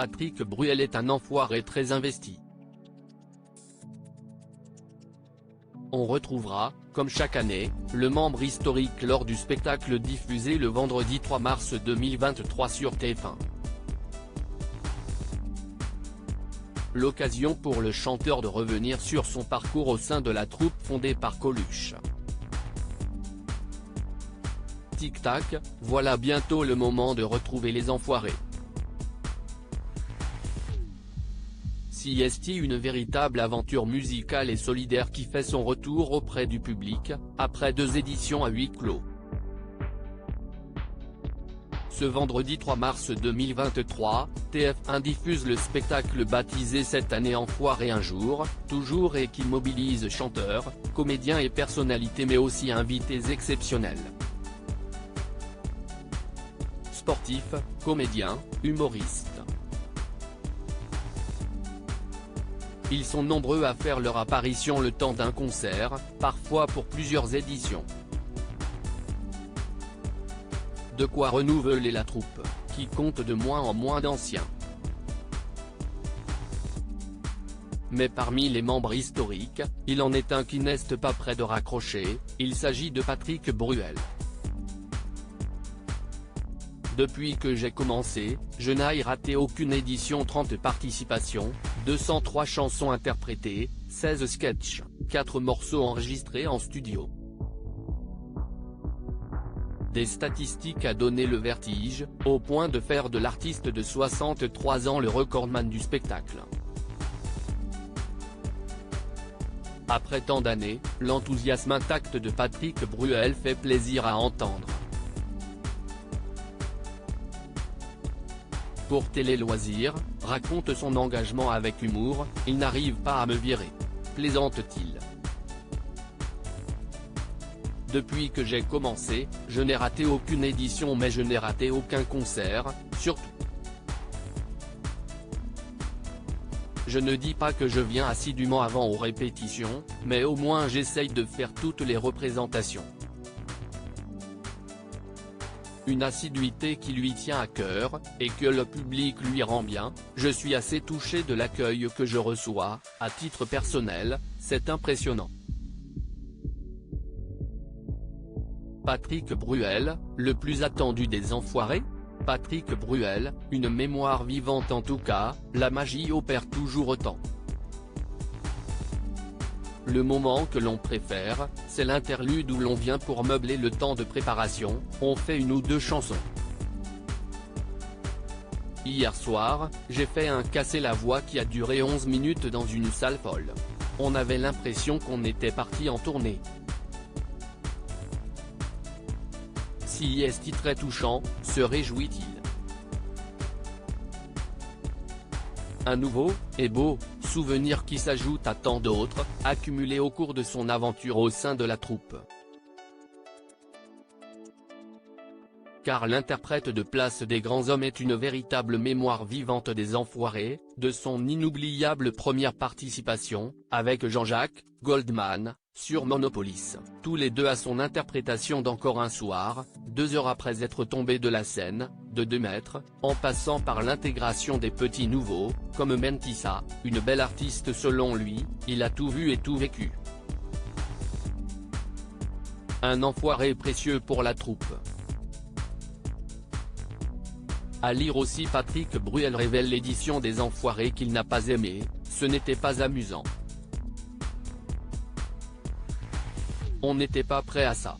Patrick Bruel est un enfoiré très investi. On retrouvera, comme chaque année, le membre historique lors du spectacle diffusé le vendredi 3 mars 2023 sur TF1. L'occasion pour le chanteur de revenir sur son parcours au sein de la troupe fondée par Coluche. Tic tac, voilà bientôt le moment de retrouver les enfoirés. Si est une véritable aventure musicale et solidaire qui fait son retour auprès du public, après 2 éditions à huis clos. Ce vendredi 3 mars 2023, TF1 diffuse le spectacle baptisé cette année Enfoiré un jour, toujours et qui mobilise chanteurs, comédiens et personnalités mais aussi invités exceptionnels. Sportifs, comédiens, humoristes. Ils sont nombreux à faire leur apparition le temps d'un concert, parfois pour plusieurs éditions. De quoi renouveler la troupe, qui compte de moins en moins d'anciens. Mais parmi les membres historiques, il en est un qui n'est pas près de raccrocher, il s'agit de Patrick Bruel. Depuis que j'ai commencé, je n'ai raté aucune édition, 30 participations, 203 chansons interprétées, 16 sketchs, 4 morceaux enregistrés en studio. Des statistiques à donner le vertige, au point de faire de l'artiste de 63 ans le recordman du spectacle. Après tant d'années, l'enthousiasme intact de Patrick Bruel fait plaisir à entendre. Pour Télé Loisirs, raconte son engagement avec humour, il n'arrive pas à me virer. Plaisante-t-il. Depuis que j'ai commencé, je n'ai raté aucune édition mais je n'ai raté aucun concert, surtout. Je ne dis pas que je viens assidûment avant aux répétitions, mais au moins j'essaye de faire toutes les représentations. Une assiduité qui lui tient à cœur, et que le public lui rend bien, je suis assez touché de l'accueil que je reçois, à titre personnel, c'est impressionnant. Patrick Bruel, le plus attendu des enfoirés ? Patrick Bruel, une mémoire vivante en tout cas, la magie opère toujours autant. Le moment que l'on préfère, c'est l'interlude où l'on vient pour meubler le temps de préparation, on fait 1 ou 2 chansons. Hier soir, j'ai fait un casser la voix qui a duré 11 minutes dans une salle folle. On avait l'impression qu'on était parti en tournée. Si est très touchant, se réjouit-il. Un nouveau, et beau, souvenir qui s'ajoute à tant d'autres, accumulés au cours de son aventure au sein de la troupe. Car l'interprète de Place des Grands Hommes est une véritable mémoire vivante des enfoirés, de son inoubliable première participation, avec Jean-Jacques Goldman, sur Monopolis, tous les deux à son interprétation d'Encore un soir, 2 heures après être tombé de la scène, de 2 mètres, en passant par l'intégration des petits nouveaux, comme Mentissa, une belle artiste selon lui, il a tout vu et tout vécu. Un enfoiré précieux pour la troupe. À lire aussi, Patrick Bruel révèle l'édition des enfoirés qu'il n'a pas aimée, ce n'était pas amusant. On n'était pas prêt à ça.